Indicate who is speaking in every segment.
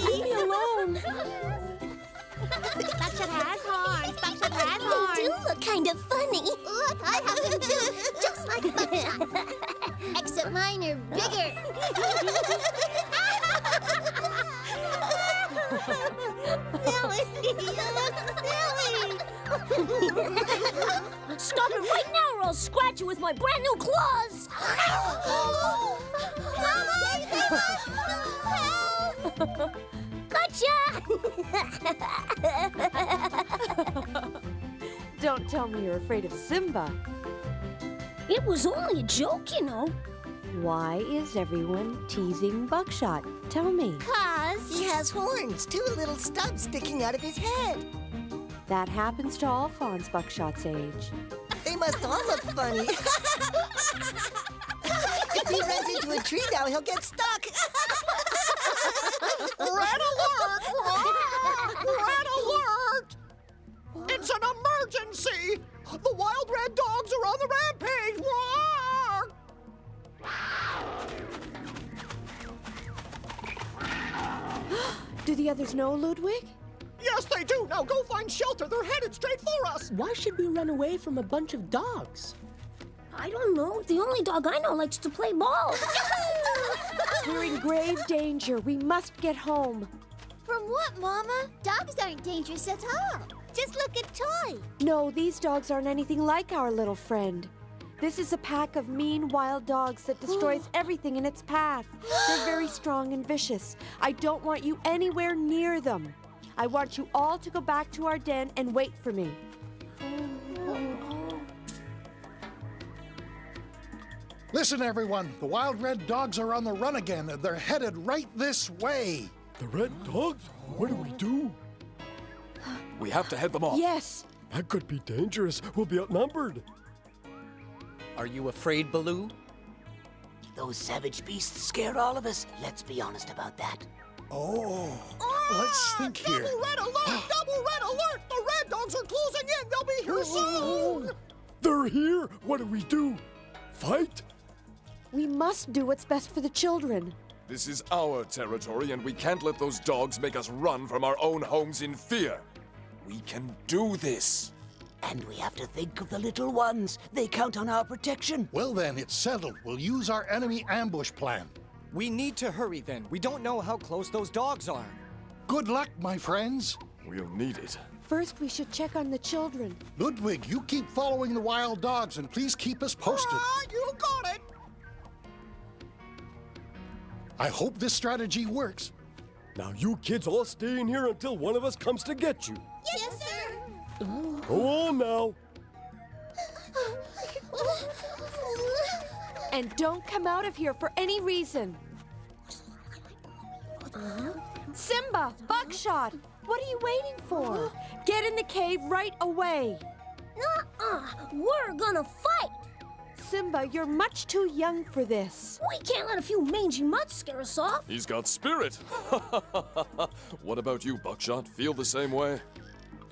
Speaker 1: Leave me alone.
Speaker 2: Buckshot has horns. Buckshot has horns.
Speaker 3: They do look kind of funny.
Speaker 2: Look, I have them too. Just like Buckshot.
Speaker 3: Except mine are bigger.
Speaker 2: Silly. You look silly.
Speaker 1: Stop it right now or I'll scratch you with my brand new claws. Gotcha!
Speaker 4: Don't tell me you're afraid of Simba.
Speaker 1: It was only a joke, you know.
Speaker 4: Why is everyone teasing Buckshot? Tell me.
Speaker 3: He has horns, two little stubs sticking out of his head.
Speaker 4: That happens to all fawns Buckshot's age.
Speaker 3: They must all look funny. If he runs into a tree now, he'll get stuck.
Speaker 5: Red alert! Red alert! It's an emergency! The wild red dogs are on the rampage!
Speaker 4: Do the others know, Ludwig?
Speaker 5: Yes, they do! Now go find shelter! They're headed straight for us!
Speaker 6: Why should we run away from a bunch of dogs?
Speaker 1: I don't know. The only dog I know likes to play ball.
Speaker 4: We're in grave danger. We must get home.
Speaker 2: From what, Mama? Dogs aren't dangerous at all. Just look at Toy.
Speaker 4: No, these dogs aren't anything like our little friend. This is a pack of mean wild dogs that destroys everything in its path. They're very strong and vicious. I don't want you anywhere near them. I want you all to go back to our den and wait for me.
Speaker 7: Listen, everyone. The wild red dogs are on the run again, and they're headed right this way.
Speaker 8: The red dogs? What do?
Speaker 9: We have to head them off.
Speaker 4: Yes.
Speaker 8: That could be dangerous. We'll be outnumbered.
Speaker 6: Are you afraid, Baloo?
Speaker 10: Those savage beasts scared all of us. Let's be honest about that.
Speaker 7: Oh, let's think here.
Speaker 5: Double red alert! Double red alert! The red dogs are closing in! They'll be here soon!
Speaker 8: They're here! What do? Fight?
Speaker 4: We must do what's best for the children.
Speaker 9: This is our territory, and we can't let those dogs make us run from our own homes in fear. We can do this.
Speaker 10: And we have to think of the little ones. They count on our protection.
Speaker 7: Well then, it's settled. We'll use our enemy ambush plan.
Speaker 6: We need to hurry then. We don't know how close those dogs are.
Speaker 7: Good luck, my friends.
Speaker 9: We'll need it.
Speaker 4: First, we should check on the children.
Speaker 7: Ludwig, you keep following the wild dogs, and please keep us posted.
Speaker 5: You got it!
Speaker 7: I hope this strategy works.
Speaker 8: Now you kids all stay in here until one of us comes to get you.
Speaker 2: Yes, sir.
Speaker 8: Go on now.
Speaker 4: And don't come out of here for any reason. Simba, Buckshot, what are you waiting for? Get in the cave right away.
Speaker 1: We're gonna fight.
Speaker 4: Simba, you're much too young for this.
Speaker 1: We can't let a few mangy mutts scare us off.
Speaker 9: He's got spirit. What about you, Buckshot? Feel the same way?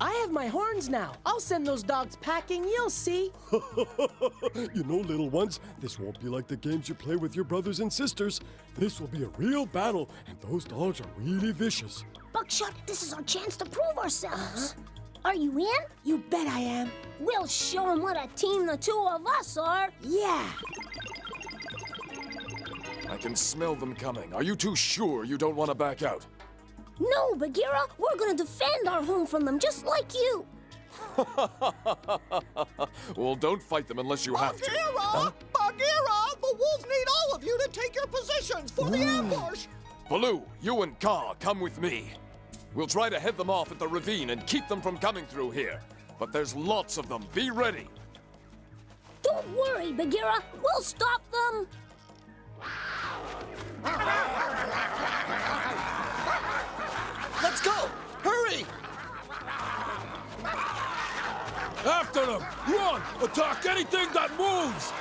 Speaker 6: I have my horns now. I'll send those dogs packing, you'll see.
Speaker 8: You know, little ones, this won't be like the games you play with your brothers and sisters. This will be a real battle, and those dogs are really vicious.
Speaker 1: Buckshot, this is our chance to prove ourselves. Are you in?
Speaker 6: You bet I am.
Speaker 1: We'll show them what a team the two of us are.
Speaker 6: Yeah.
Speaker 9: I can smell them coming. Are you too sure you don't want to back out?
Speaker 1: No, Bagheera, we're gonna defend our home from them just like you.
Speaker 9: Well, don't fight them unless you have to.
Speaker 5: Bagheera! Bagheera! The wolves need all of you to take your positions for the ambush!
Speaker 9: Baloo, you and Kaa, come with me. We'll try to head them off at the ravine and keep them from coming through here. But there's lots of them. Be ready.
Speaker 1: Don't worry, Bagheera. We'll stop them.
Speaker 5: Let's go! Hurry!
Speaker 9: After them! Run! Attack anything that moves!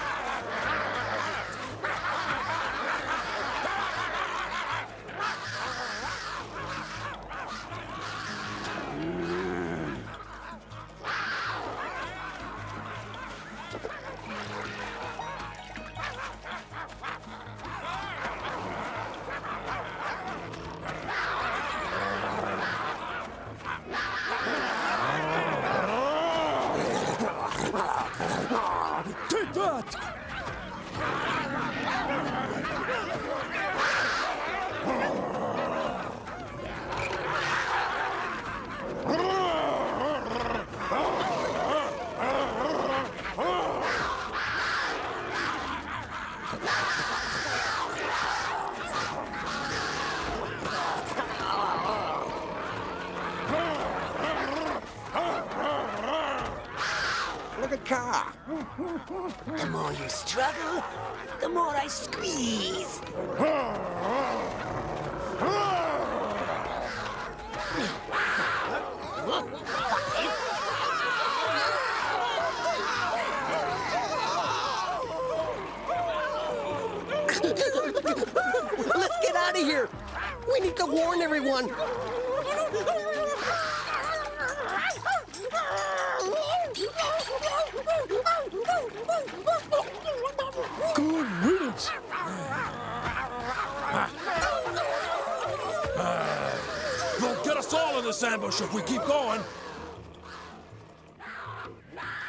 Speaker 10: Ka. The more you struggle, the more I squeeze.
Speaker 5: Let's get out of here. We need to warn everyone.
Speaker 8: Good riddance.
Speaker 11: They'll get us all in this ambush if we keep going.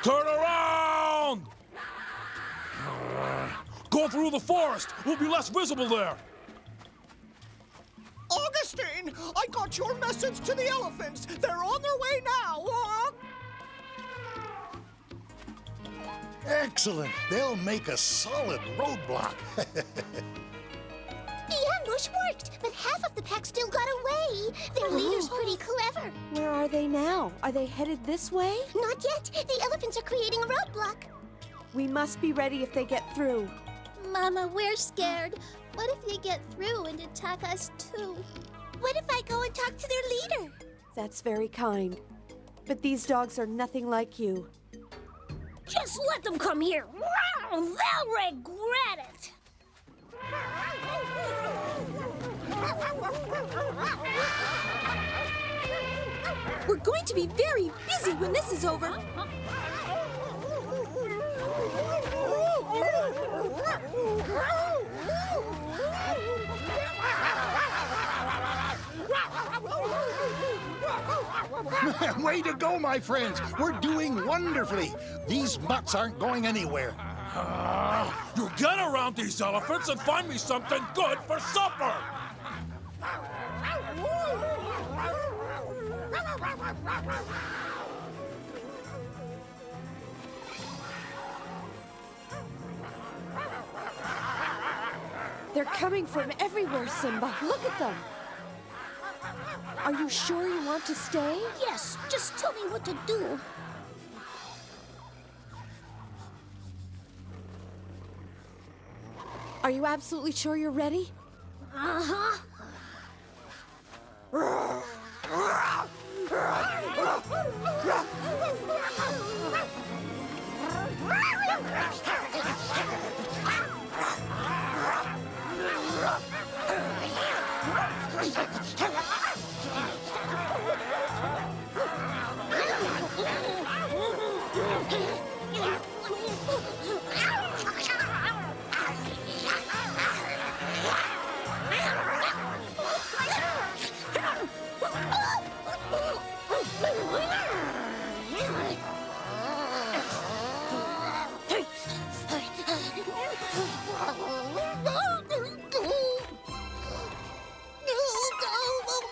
Speaker 11: Turn around! Go through the forest. We'll be less visible there.
Speaker 5: Augustine, I got your message to the elephants. They're on their way now.
Speaker 7: Excellent. They'll make a solid roadblock.
Speaker 2: The ambush worked, but half of the pack still got away. Their leader's pretty clever.
Speaker 4: Where are they now? Are they headed this way?
Speaker 2: Not yet. The elephants are creating a roadblock.
Speaker 4: We must be ready if they get through.
Speaker 2: Mama, we're scared. What if they get through and attack us too? What if I go and talk to their leader?
Speaker 4: That's very kind. But these dogs are nothing like you.
Speaker 1: Just let them come here. They'll regret it.
Speaker 4: We're going to be very busy when this is over.
Speaker 7: Way to go, my friends. We're doing wonderfully. These mutts aren't going anywhere.
Speaker 11: You get around these elephants and find me something good for supper!
Speaker 4: They're coming from everywhere, Simba. Look at them. Are you sure you want to stay?
Speaker 1: Yes, just tell me what to do.
Speaker 4: Are you absolutely sure you're ready?
Speaker 1: Uh-huh.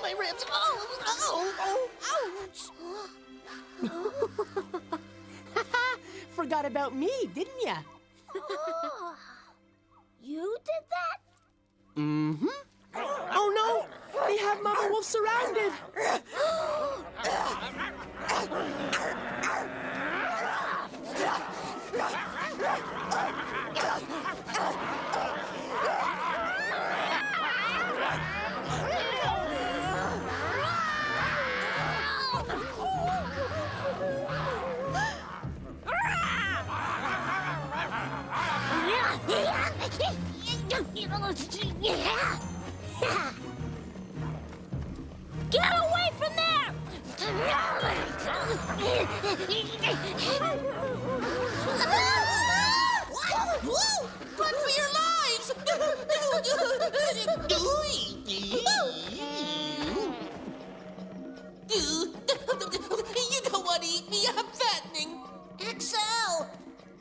Speaker 5: My ribs. Ouch.
Speaker 6: Forgot about me, didn't ya?
Speaker 1: Oh, you did that?
Speaker 6: Mm-hmm. Oh no! They have Mama Wolf surrounded!
Speaker 1: Get away from there!
Speaker 5: Run for your lives! You don't want to eat me. I'm fattening.
Speaker 3: Excel!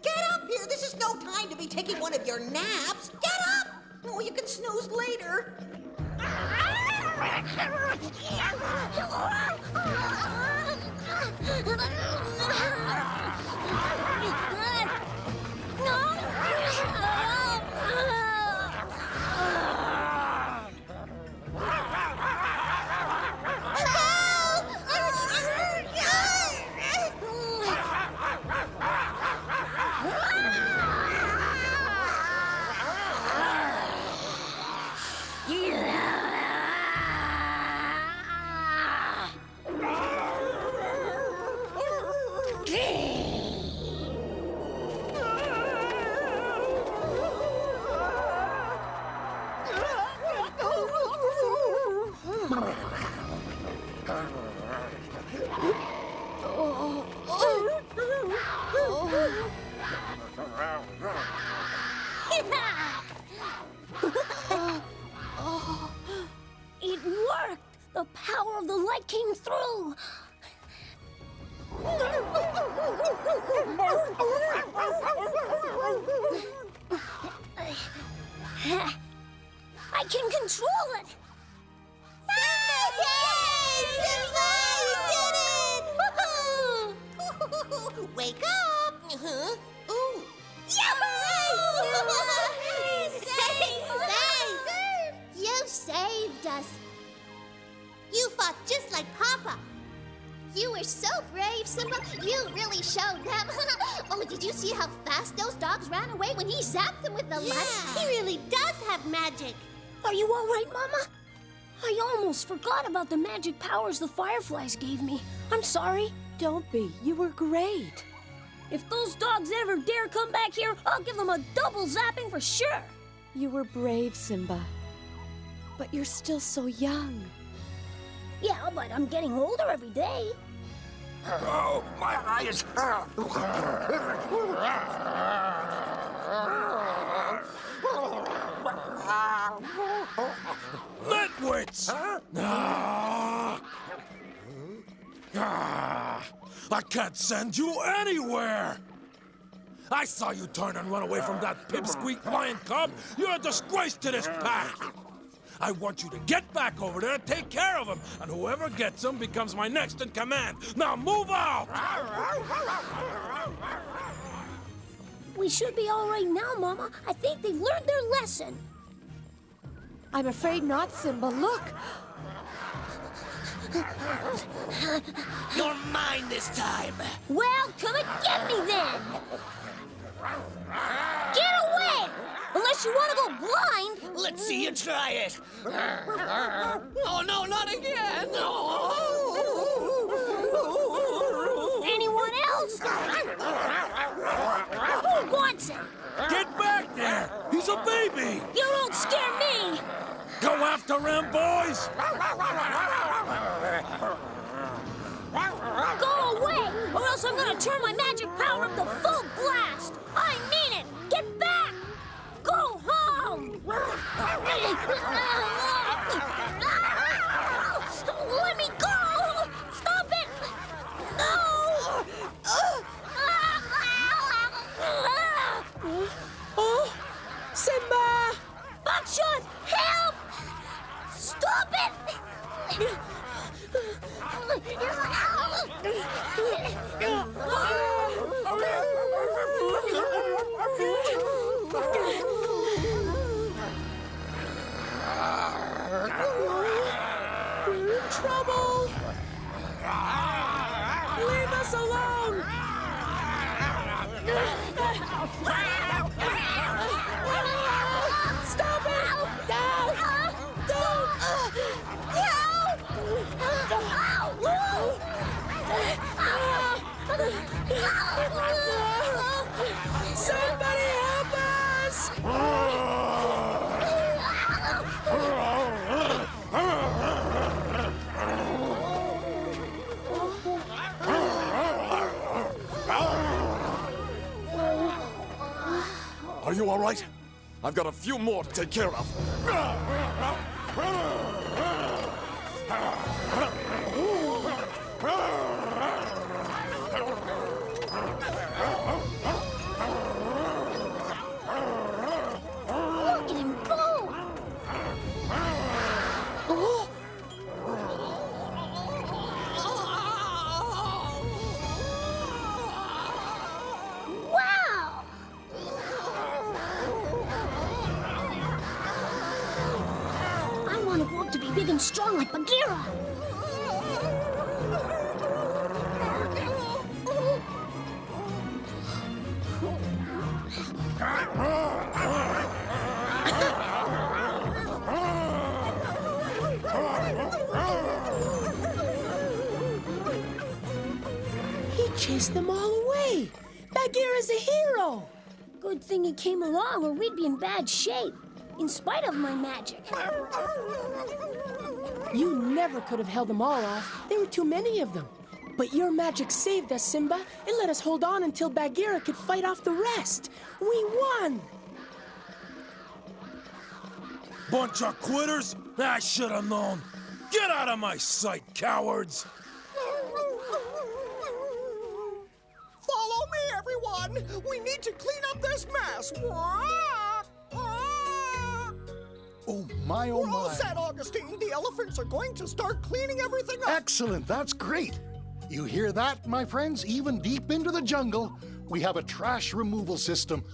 Speaker 3: Get up here. This is no time to be taking one of your naps. Get up! Oh, you can snooze later.
Speaker 1: It worked! The power of the light came through! I can control it!
Speaker 3: Wake up! Ooh.
Speaker 2: You saved us. You fought just like Papa. You were so brave, Simba. You really showed them. Oh, did you see how fast those dogs ran away when he zapped them with the light? He really does have magic.
Speaker 1: Are you all right, Mama? I almost forgot about the magic powers the fireflies gave me. I'm sorry.
Speaker 4: Don't be. You were great.
Speaker 1: If those dogs ever dare come back here, I'll give them a double zapping for sure.
Speaker 4: You were brave, Simba. But you're still so young.
Speaker 1: Yeah, but I'm getting older every day.
Speaker 10: Oh, my eyes!
Speaker 11: Nitwits! I can't send you anywhere! I saw you turn and run away from that pipsqueak lion cub! You're a disgrace to this pack! I want you to get back over there and take care of him, and whoever gets him becomes my next in command. Now move out!
Speaker 1: We should be all right now, Mama. I think they've learned their lesson.
Speaker 4: I'm afraid not, Simba. Look!
Speaker 10: You're mine this time!
Speaker 1: Well, come and get me then! Get away! Unless you want to go blind!
Speaker 10: Let's see you try it! Oh no, not again!
Speaker 1: Anyone else? Who wants it?
Speaker 11: Get back there! He's a baby!
Speaker 1: You don't scare me!
Speaker 11: Go after him, boys!
Speaker 1: Go away, or else I'm gonna turn my magic power up to full blast! I mean it! Get back! Go home! Let me go! Stop it! No!
Speaker 6: Oh, Simba!
Speaker 1: Buckshot, help! Stop it!
Speaker 6: Trouble! Leave us alone! Stop it! Don't! Somebody help us!
Speaker 9: Are you all right? I've got a few more to take care of.
Speaker 1: Look at him go! Oh. Wow! I want to grow up to be big and strong like Bagheera.
Speaker 6: He chased them all away. Bagheera's a hero.
Speaker 1: Good thing he came along or we'd be in bad shape, in spite of my magic.
Speaker 6: You never could have held them all off. There were too many of them. But your magic saved us, Simba. It let us hold on until Bagheera could fight off the rest. We won!
Speaker 11: Bunch of quitters? I should have known. Get out of my sight, cowards!
Speaker 5: Follow me, everyone! We need to clean up this mess!
Speaker 7: Oh my, oh
Speaker 5: We're all
Speaker 7: my.
Speaker 5: set, Augustine. The elephants are going to start cleaning everything up.
Speaker 7: Excellent, that's great. You hear that, my friends? Even deep into the jungle, we have a trash removal system.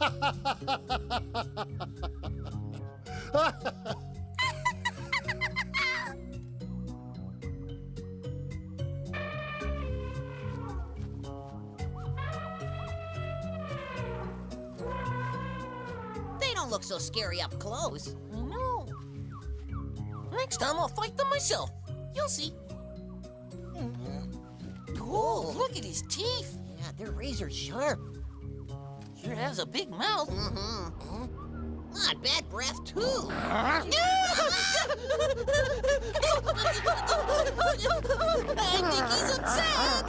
Speaker 3: They don't look so scary up close.
Speaker 10: I know. Next time I'll fight them myself. You'll see. Oh, look at his teeth.
Speaker 3: Yeah, they're razor sharp.
Speaker 10: Sure has a big mouth.
Speaker 3: Not bad breath, too.
Speaker 10: I think he's upset.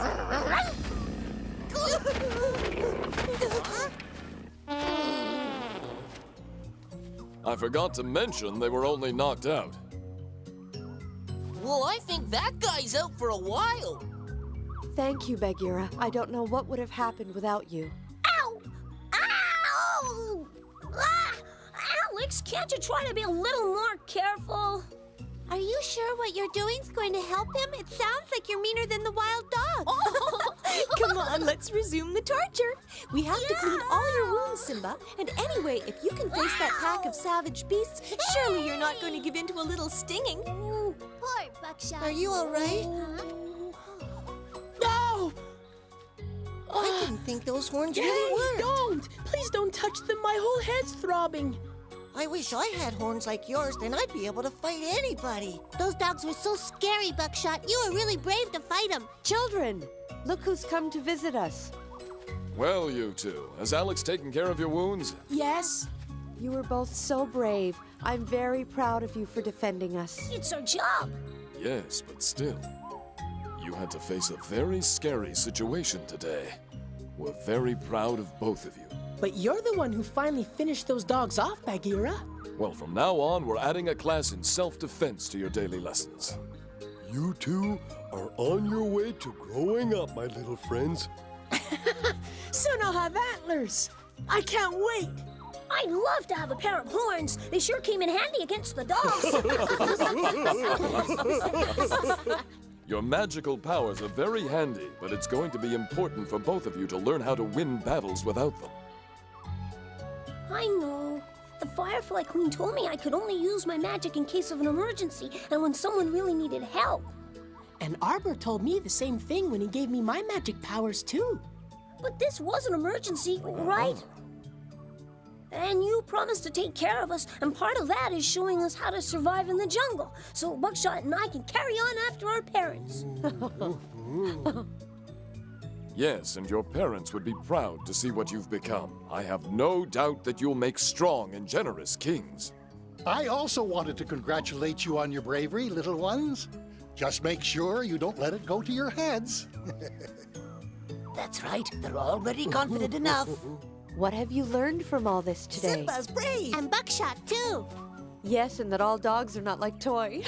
Speaker 9: I forgot to mention they were only knocked out.
Speaker 10: Well, I think that guy's out for a while.
Speaker 4: Thank you, Bagheera. I don't know what would have happened without you.
Speaker 1: Ow! Ow! Ah! Alex, can't you try to be a little more careful?
Speaker 2: Are you sure what you're doing's going to help him? It sounds like you're meaner than the wild dog.
Speaker 12: Come on, let's resume the torture. We have to clean all your wounds, Simba. And anyway, if you can face that pack of savage beasts, surely you're not going to give in to a little stinging.
Speaker 2: Poor Buckshot.
Speaker 3: Are you all right?
Speaker 6: No!
Speaker 3: I didn't think those horns
Speaker 6: Hey,
Speaker 3: really worked.
Speaker 6: don't! Please don't touch them. My whole head's throbbing.
Speaker 3: I wish I had horns like yours, then I'd be able to fight anybody.
Speaker 2: Those dogs were so scary, Buckshot. You were really brave to fight them.
Speaker 4: Children, look who's come to visit us.
Speaker 9: Well, you two, has Alex taken care of your wounds?
Speaker 6: Yes?
Speaker 4: You were both so brave. I'm very proud of you for defending us.
Speaker 1: It's our job.
Speaker 9: Yes, but still. You had to face a very scary situation today. We're very proud of both of you.
Speaker 6: But you're the one who finally finished those dogs off, Bagheera.
Speaker 9: Well, from now on, we're adding a class in self-defense to your daily lessons.
Speaker 8: You two are on your way to growing up, my little friends.
Speaker 6: Soon I'll have antlers. I can't wait.
Speaker 1: I'd love to have a pair of horns. They sure came in handy against the dogs.
Speaker 9: Your magical powers are very handy, but it's going to be important for both of you to learn how to win battles without them.
Speaker 1: I know. The Firefly Queen told me I could only use my magic in case of an emergency and when someone really needed help.
Speaker 6: And Arbor told me the same thing when he gave me my magic powers, too.
Speaker 1: But this was an emergency, right? And you promised to take care of us, and part of that is showing us how to survive in the jungle, so Buckshot and I can carry on after our parents.
Speaker 9: Yes, and your parents would be proud to see what you've become. I have no doubt that you'll make strong and generous kings.
Speaker 7: I also wanted to congratulate you on your bravery, little ones. Just make sure you don't let it go to your heads.
Speaker 10: That's right. They're already confident enough.
Speaker 4: What have you learned from all this today?
Speaker 3: Simba's brave.
Speaker 2: And Buckshot, too.
Speaker 4: Yes, and that all dogs are not like toy.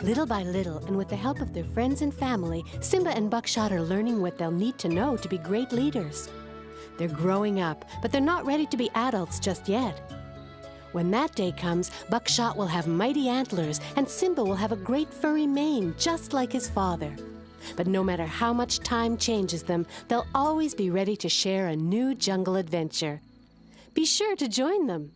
Speaker 13: Little by little, and with the help of their friends and family, Simba and Buckshot are learning what they'll need to know to be great leaders. They're growing up, but they're not ready to be adults just yet. When that day comes, Buckshot will have mighty antlers, and Simba will have a great furry mane, just like his father. But no matter how much time changes them, they'll always be ready to share a new jungle adventure. Be sure to join them.